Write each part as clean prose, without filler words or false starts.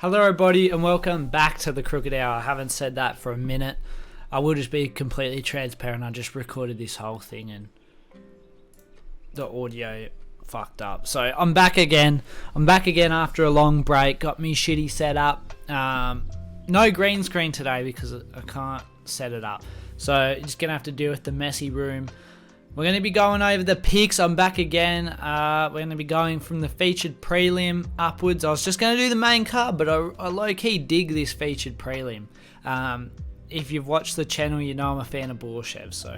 Hello everybody and welcome back to the Crooked Hour. I haven't said that for a minute. I will just be completely transparent. I just recorded this whole thing and the audio fucked up. So I'm back again. I'm back again after a long break. Got me shitty set up. No green screen today because I can't set it up. So just going to have to deal with the messy room. We're going to be going over the picks. I'm back again. We're going to be going from the featured prelim upwards. I was just going to do the main card, but I low-key dig this featured prelim. If you've watched the channel, you know I'm a fan of Borshev, so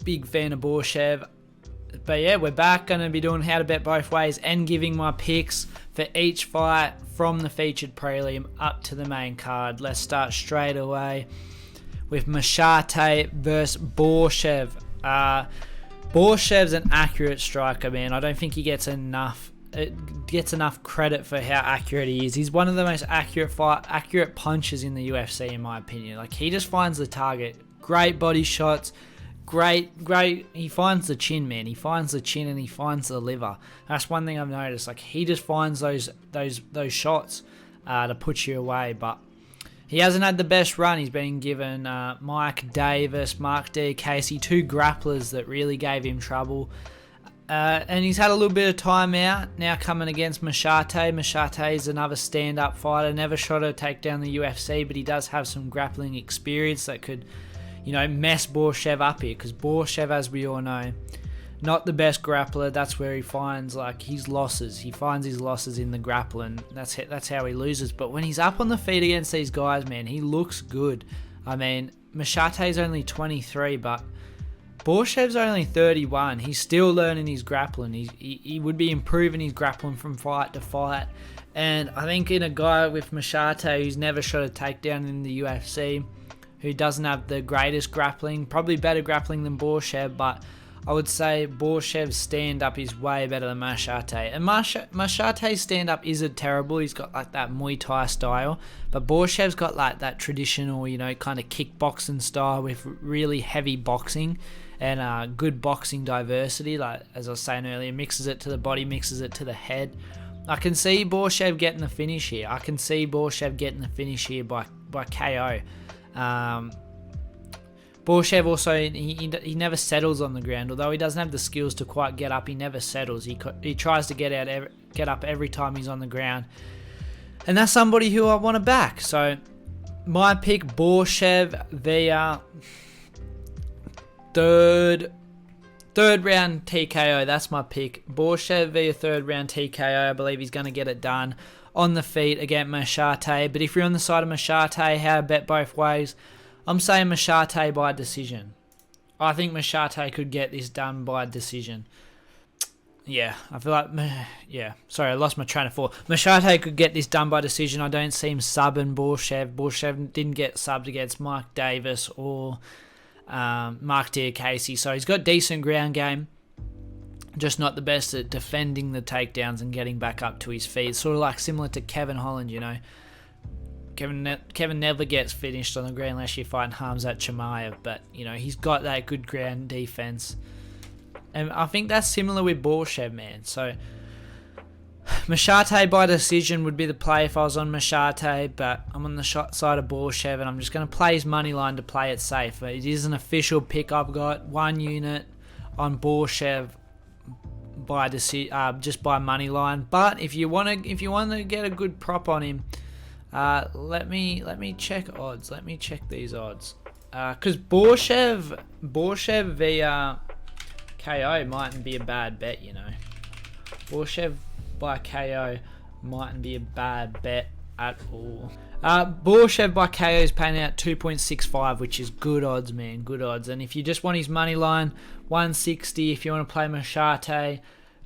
big fan of Borshev. But yeah, we're back. Going to be doing how to bet both ways and giving my picks for each fight from the featured prelim up to the main card. Let's start straight away with Machate versus Borshev. Borshev's an accurate striker, man. I don't think he gets enough credit for how accurate he is. He's one of the most accurate punchers in the UFC, in my opinion. Like, he just finds the target. Great body shots. Great. He finds the chin, man. He finds the chin and he finds the liver. That's one thing I've noticed. Like, he just finds those shots to put you away. But he hasn't had the best run. He's been given Mike Davis, Mark D. Casey, two grapplers that really gave him trouble. And he's had a little bit of time out now coming against Machate. Machate is another stand-up fighter. Never shot a takedown in the UFC, but he does have some grappling experience that could, mess Borshev up here. Because Borshev, as we all know, not the best grappler. That's where he finds his losses. He finds his losses in the grappling. That's how he loses. But when he's up on the feet against these guys, man, he looks good. I mean, Machate's only 23, but Borshev's only 31. He's still learning his grappling. He would be improving his grappling from fight to fight. And I think in a guy with Machate who's never shot a takedown in the UFC, who doesn't have the greatest grappling, probably better grappling than Borshev, but I would say Borshev's stand-up is way better than Machate. And Machate's stand-up isn't terrible. He's got that Muay Thai style. But Borshev's got that traditional, kind of kickboxing style with really heavy boxing and good boxing diversity. As I was saying earlier, mixes it to the body, mixes it to the head. I can see Borshev getting the finish here. By KO. Borshev also, he never settles on the ground. Although he doesn't have the skills to quite get up, he never settles. He tries to get up every time he's on the ground. And that's somebody who I want to back. So, my pick, Borshev via third round TKO. That's my pick. Borshev via third round TKO. I believe he's going to get it done on the feet against Machate. But if you're on the side of Machate, how to bet both ways, I'm saying Machate by decision. I think Machate could get this done by decision. Yeah, I feel like... Yeah, sorry, I lost my train of thought. Machate could get this done by decision. I don't see him subbing Borshev. Borshev didn't get subbed against Mike Davis or Mark D. Casey. So he's got decent ground game. Just not the best at defending the takedowns and getting back up to his feet. Sort of similar to Kevin Holland, Kevin never gets finished on the ground unless you're fighting Khamzat Chimaev, but he's got that good ground defense, and I think that's similar with Borshev, man. So Machate by decision would be the play if I was on Machate, but I'm on the side of Borshev, and I'm just going to play his money line to play it safe. It is an official pick. I've got 1 unit on Borshev by just by money line, but if you want to get a good prop on him. Let me check odds. Let me check these odds. Because Borshev via KO mightn't be a bad bet, Borshev by KO mightn't be a bad bet at all. Borshev by KO is paying out 2.65, which is good odds, man. Good odds. And if you just want his money line, 160. If you want to play Machate,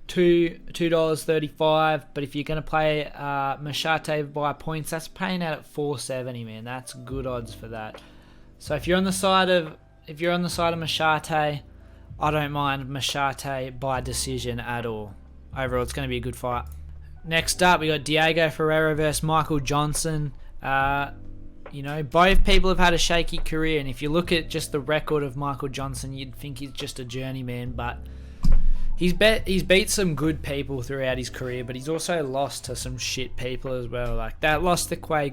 $2.35, but if you're going to play Machate by points, that's paying out at $4.70, man. That's good odds for that. So if you're on the side of Machate, I don't mind Machate by decision at all. Overall, it's going to be a good fight. Next up, we got Diego Ferreira versus Michael Johnson. Both people have had a shaky career, and if you look at just the record of Michael Johnson, you'd think he's just a journeyman, but He's beat some good people throughout his career, but he's also lost to some shit people as well. Like that loss to Clay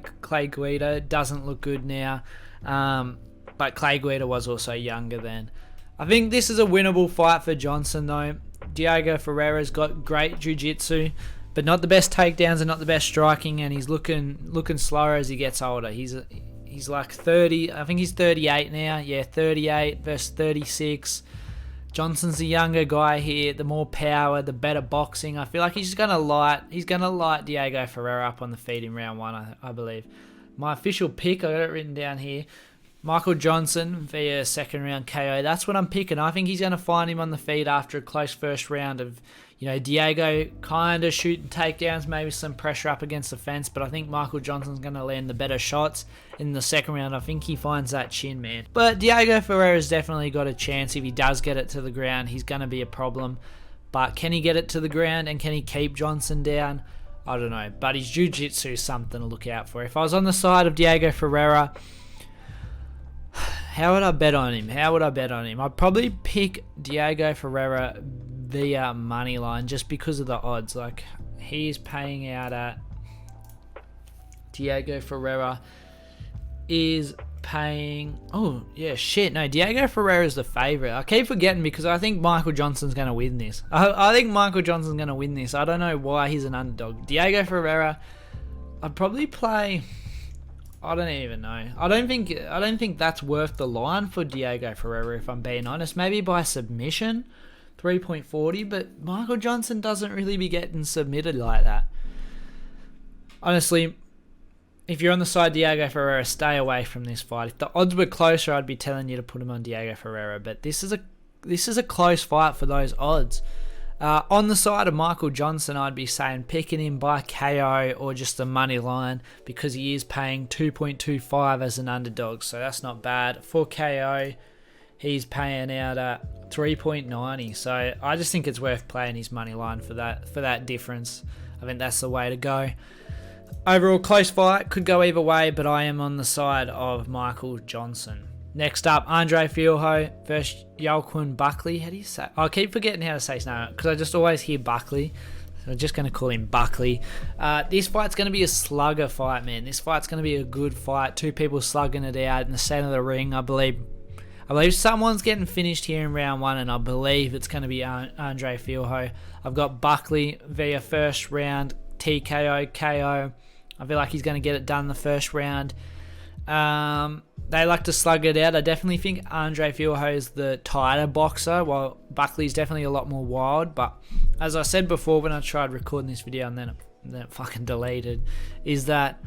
Guida doesn't look good now. But Clay Guida was also younger then. I think this is a winnable fight for Johnson though. Diego Ferreira's got great jiu-jitsu, but not the best takedowns and not the best striking, and he's looking slower as he gets older. He's like 30. I think he's 38 now. Yeah, 38 versus 36. Johnson's the younger guy here, the more power, the better boxing. I feel like he's gonna light Diego Ferreira up on the feet in round 1, I believe. My official pick, I got it written down here. Michael Johnson via second round KO. That's what I'm picking. I think he's gonna find him on the feet after a close first round of, Diego kind of shooting takedowns, maybe some pressure up against the fence, but I think Michael Johnson's going to land the better shots in the second round. I think he finds that chin, man. But Diego Ferreira's definitely got a chance. If he does get it to the ground, he's going to be a problem. But can he get it to the ground and can he keep Johnson down? I don't know. But his jiu-jitsu is something to look out for. If I was on the side of Diego Ferreira, how would I bet on him? I'd probably pick Diego Ferreira via money line just because of the odds. Like, he's paying out at Diego Ferreira is paying Diego Ferreira is the favorite. I keep forgetting because I think Michael Johnson's going to win this. I think Michael Johnson's going to win this. I don't know why he's an underdog. Diego Ferreira, I'd probably play, I don't even know. I don't think that's worth the line for Diego Ferreira, if I'm being honest. Maybe by submission, 3.40, but Michael Johnson doesn't really be getting submitted like that. Honestly, if you're on the side of Diego Ferreira, stay away from this fight. If the odds were closer, I'd be telling you to put him on Diego Ferreira, but this is a close fight for those odds. On the side of Michael Johnson, I'd be saying picking him by KO or just the money line because he is paying 2.25 as an underdog, so that's not bad. For KO, he's paying out at 3.90, so I just think it's worth playing his money line for that difference. I think that's the way to go. Overall, close fight, could go either way, but I am on the side of Michael Johnson. Next up, Andre Fialho versus Joaquin Buckley. How do you say? I keep forgetting how to say his name because I just always hear Buckley. So I'm just going to call him Buckley. This fight's going to be a slugger fight, man. This fight's going to be a good fight. Two people slugging it out in the center of the ring. I believe someone's getting finished here in round 1, and I believe it's going to be Andre Fialho. I've got Buckley via first round TKO, KO. I feel like he's going to get it done the first round. They like to slug it out. I definitely think Andre Fialho is the tighter boxer, while Buckley's definitely a lot more wild. But as I said before when I tried recording this video and then it fucking deleted, is that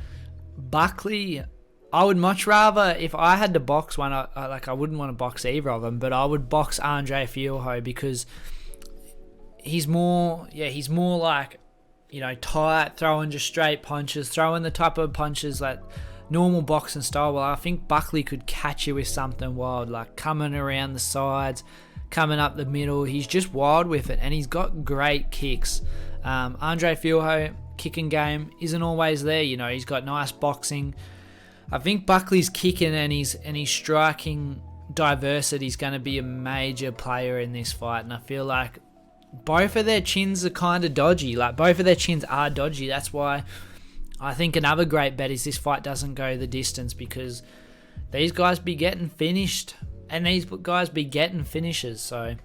Buckley, I would much rather, if I had to box one, I wouldn't want to box either of them, but I would box Andre Fialho because he's more like, tight, throwing just straight punches, throwing the type of punches that normal boxing style. Well, I think Buckley could catch you with something wild, like coming around the sides, coming up the middle. He's just wild with it, and he's got great kicks. Andre Fialho, kicking game isn't always there. He's got nice boxing. I think Buckley's kicking and his striking diversity is going to be a major player in this fight, and I feel like both of their chins are kind of dodgy. That's why I think another great bet is this fight doesn't go the distance, because these guys be getting finished and these guys be getting finishes. So,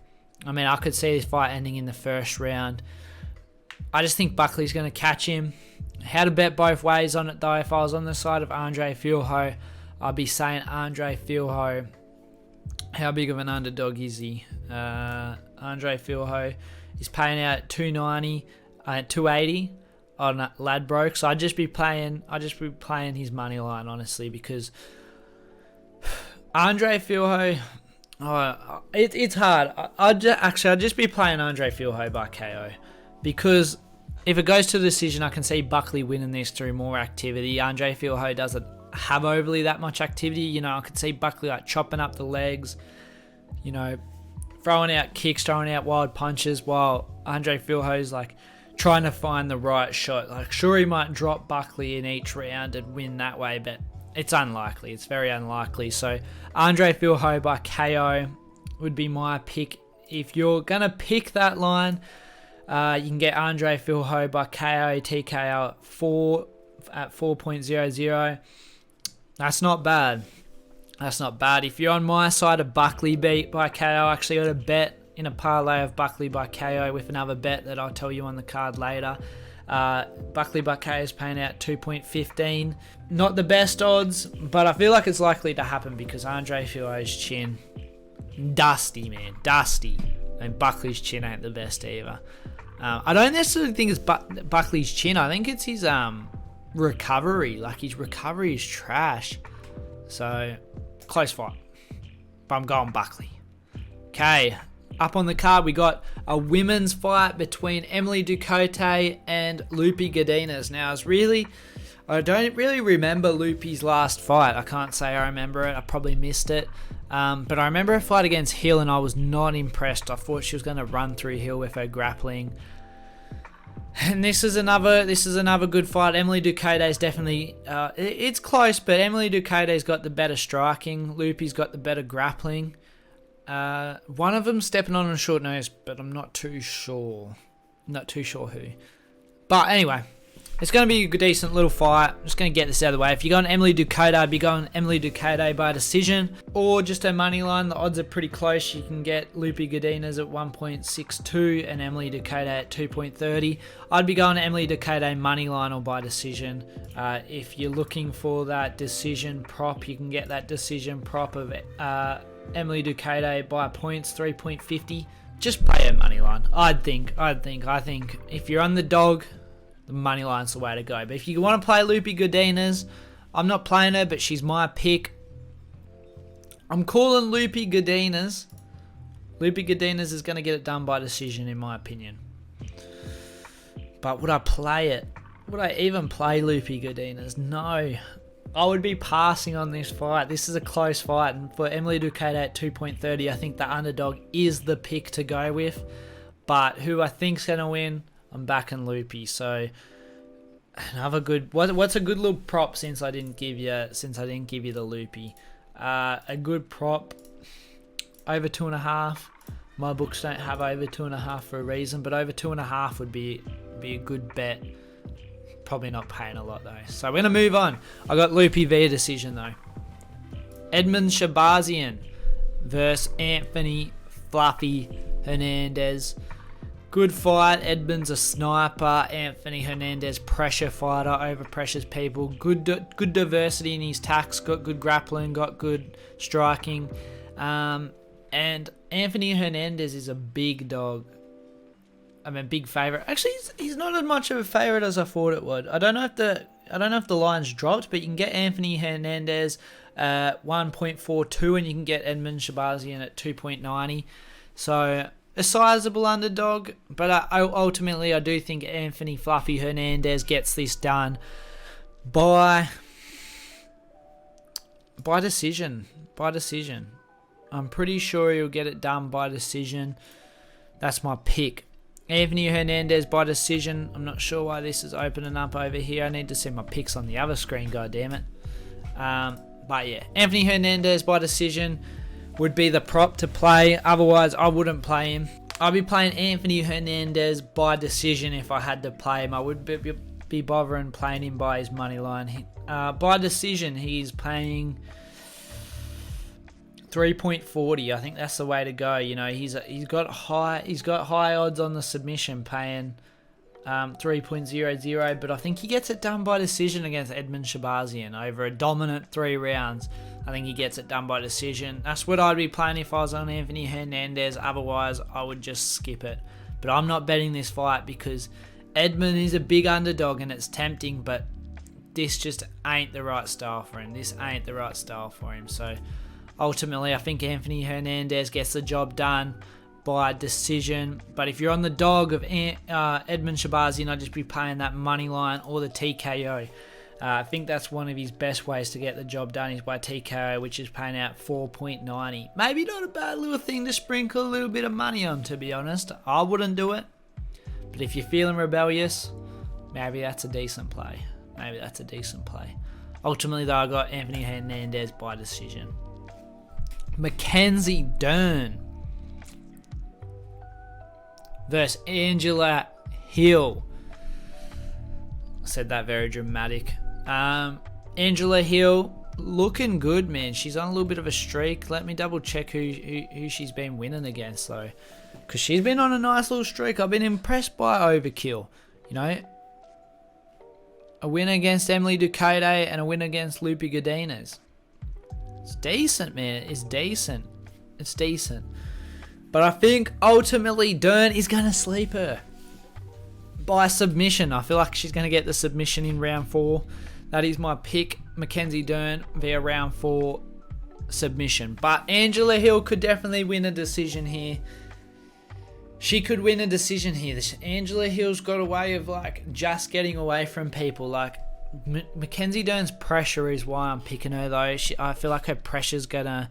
I could see this fight ending in the first round. I just think Buckley's going to catch him. How to bet both ways on it though. If I was on the side of Andre Fialho, I'd be saying Andre Fialho. How big of an underdog is he? Andre Fialho is paying out 290, 280 on Ladbroke. So I'd just be playing his money line, honestly, because Andre Fialho, it's hard. I'd just be playing Andre Fialho by KO, because if it goes to the decision, I can see Buckley winning this through more activity. Andre Fialho doesn't have overly that much activity. I could see Buckley chopping up the legs, throwing out kicks, throwing out wild punches, while Andre Fialho's trying to find the right shot. Sure, he might drop Buckley in each round and win that way, but it's unlikely. It's very unlikely. So Andre Fialho by KO would be my pick if you're going to pick that line, you can get Andre Filho by KO, TKO at 4.00. That's not bad. That's not bad. If you're on my side, a Buckley beat by KO, I actually got a bet in a parlay of Buckley by KO with another bet that I'll tell you on the card later. Buckley by KO is paying out 2.15. Not the best odds, but I feel like it's likely to happen because Andre Filho's chin, dusty, man, dusty. And Buckley's chin ain't the best either. I don't necessarily think it's Buckley's chin. I think it's his recovery. Like, his recovery is trash. So, close fight. But I'm going Buckley. Okay, up on the card, we got a women's fight between Emily Ducote and Lupi Godinez. Now, I don't really remember Lupi's last fight. I can't say I remember it. I probably missed it. But I remember her fight against Hill, and I was not impressed. I thought she was going to run through Hill with her grappling. And this is another good fight. Emily Ducote is definitely it's close, but Emily Ducote's got the better striking. Lupi's got the better grappling. One of them stepping on a short nose, but I'm not too sure. Not too sure who. But anyway, it's going to be a decent little fight. I'm just going to get this out of the way. If you're going Emily Ducote, I'd be going Emily Ducote by decision. Or just her money line. The odds are pretty close. You can get Lupi Godinez at 1.62 and Emily Ducote at 2.30. I'd be going Emily Ducote money line or by decision. If you're looking for that decision prop, you can get that decision prop of Emily Ducote by points, 3.50. Just play her money line. I think if you're on the dog, the money line's the way to go. But if you want to play Lupi Godinez, I'm not playing her, but she's my pick. I'm calling Lupi Godinez. Lupi Godinez is going to get it done by decision, in my opinion. But would I play it? Would I even play Lupi Godinez? No. I would be passing on this fight. This is a close fight. And for Emily Ducote at 2.30, I think the underdog is the pick to go with. But who I think's going to win, I'm backing Lupi. So another good. What's a good little prop since I didn't give you the Lupi? A good prop over 2.5. My books don't have over 2.5 for a reason, but over 2.5 would be a good bet. Probably not paying a lot though. So we're gonna move on. I got Lupi via decision though. Edmund Shabazian versus Anthony Fluffy Hernandez. Good fight. Edmund's a sniper. Anthony Hernandez pressure fighter, over pressures people. Good diversity in his tacks. Got good grappling. Got good striking. And Anthony Hernandez is a big dog. I mean, big favorite. Actually, he's not as much of a favorite as I thought it would. I don't know if the line's dropped, but you can get Anthony Hernandez 1.42, and you can get Edmund Shabazian at 2.90. So a sizable underdog, but ultimately I do think Anthony Fluffy Hernandez gets this done by decision. By decision. I'm pretty sure he'll get it done by decision. That's my pick. Anthony Hernandez by decision. I'm not sure why this is opening up over here. I need to see my picks on the other screen, goddammit. But yeah, Anthony Hernandez by decision would be the prop to play. Otherwise, I wouldn't play him. I'd be playing Anthony Hernandez by decision if I had to play him. I would be bothering playing him by his money line. By decision, he's paying 3.40. I think that's the way to go. You know, he's got high odds on the submission, paying 3.00, but I think he gets it done by decision against Edmund Shabazian over a dominant 3 rounds. I think he gets it done by decision. That's what I'd be playing if I was on Anthony Hernandez. Otherwise, I would just skip it. But I'm not betting this fight because Edmund is a big underdog and it's tempting, but this just ain't the right style for him. So ultimately, I think Anthony Hernandez gets the job done by decision. But if you're on the dog of Edmund Shabazian, I'd just be paying that money line or the TKO. I think that's one of his best ways to get the job done is by TKO, which is paying out 4.90. Maybe not a bad little thing to sprinkle a little bit of money on, to be honest. I wouldn't do it. But if you're feeling rebellious, maybe that's a decent play. Ultimately, though, I got Anthony Hernandez by decision. Mackenzie Dern versus Angela Hill. I said that very dramatic. Angela Hill looking good, man. She's on a little bit of a streak. Let me double check who she's been winning against though, because she's been on a nice little streak. I've been impressed by Overkill. You know, a win against Emily Ducote and a win against Lupi Godinez. It's decent, man. It's decent. It's decent. But I think ultimately Dern is going to sleep her by submission. I feel like she's going to get the submission in round 4. That is my pick. Mackenzie Dern via round 4 submission. But Angela Hill could definitely win a decision here. She could win a decision here. Angela Hill's got a way of like just getting away from people. Like Mackenzie Dern's pressure is why I'm picking her though. I feel like her pressure's gonna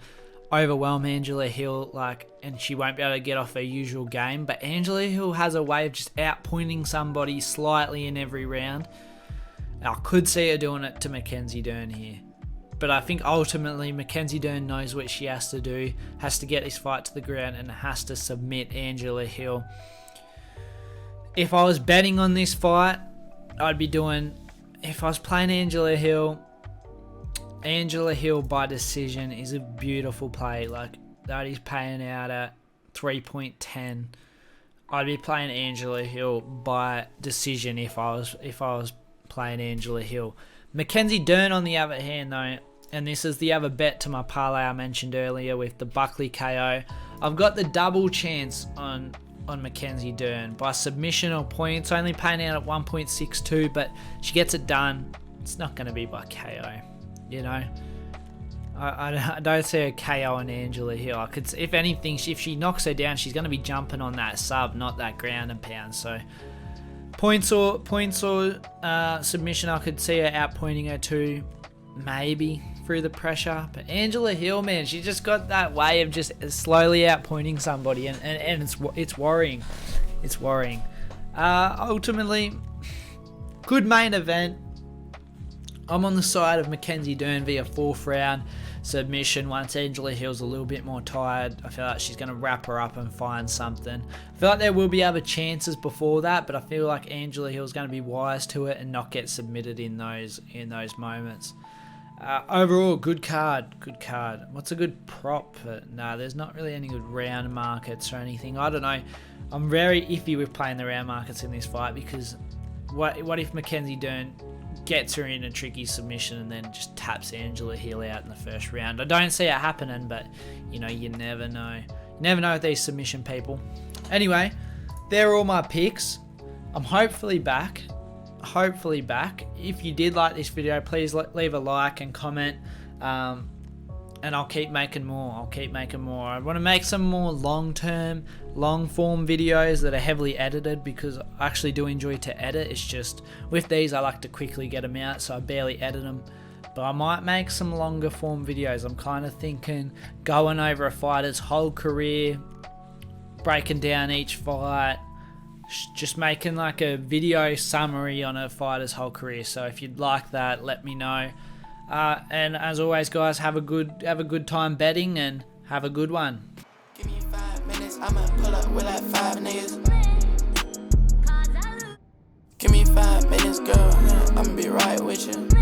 overwhelm Angela Hill, like, and she won't be able to get off her usual game. But Angela Hill has a way of just outpointing somebody slightly in every round. I could see her doing it to Mackenzie Dern here. But I think ultimately Mackenzie Dern knows what she has to do, has to get this fight to the ground and has to submit Angela Hill. If I was betting on this fight, I'd be doing, if I was playing Angela Hill by decision is a beautiful play. Like, that is paying out at 3.10. I'd be playing Angela Hill by decision if I was playing Angela Hill. Mackenzie Dern on the other hand though, and this is the other bet to my parlay I mentioned earlier with the Buckley KO, I've got the double chance on Mackenzie Dern by submission or points, only paying out at 1.62, but she gets it done. It's not going to be by KO, you know. I don't see a KO on Angela Hill. I could, if anything, if she knocks her down, she's going to be jumping on that sub, not that ground and pound. So points or submission, I could see her outpointing her to, maybe through the pressure. But Angela Hill, man, she just got that way of just slowly outpointing somebody, and it's worrying. It's worrying. Ultimately, good main event. I'm on the side of Mackenzie Dern via 4th round submission. Once Angela Hill's a little bit more tired, I feel like she's going to wrap her up and find something. I feel like there will be other chances before that, but I feel like Angela Hill's going to be wise to it and not get submitted in those moments. Overall, good card. What's a good prop? No, there's not really any good round markets or anything. I don't know. I'm very iffy with playing the round markets in this fight, because what if Mackenzie Dern gets her in a tricky submission and then just taps Angela Hill out in the first round? I don't see it happening, but you know, you never know. You never know with these submission people. Anyway, they're all my picks. I'm hopefully back. If you did like this video, please leave a like and comment, and I'll keep making more. I want to make some more long-form videos that are heavily edited, because I actually do enjoy to edit. It's just with these I like to quickly get them out, so I barely edit them. But I might make some longer form videos. I'm kind of thinking going over a fighter's whole career, breaking down each fight, just making like a video summary on a fighter's whole career. So if you'd like that, let me know. And as always, guys, have a good time betting, and have a good one. Give me 5 minutes, I'ma pull up with like 5 niggas. Give me 5 minutes, girl, I'ma be right with you.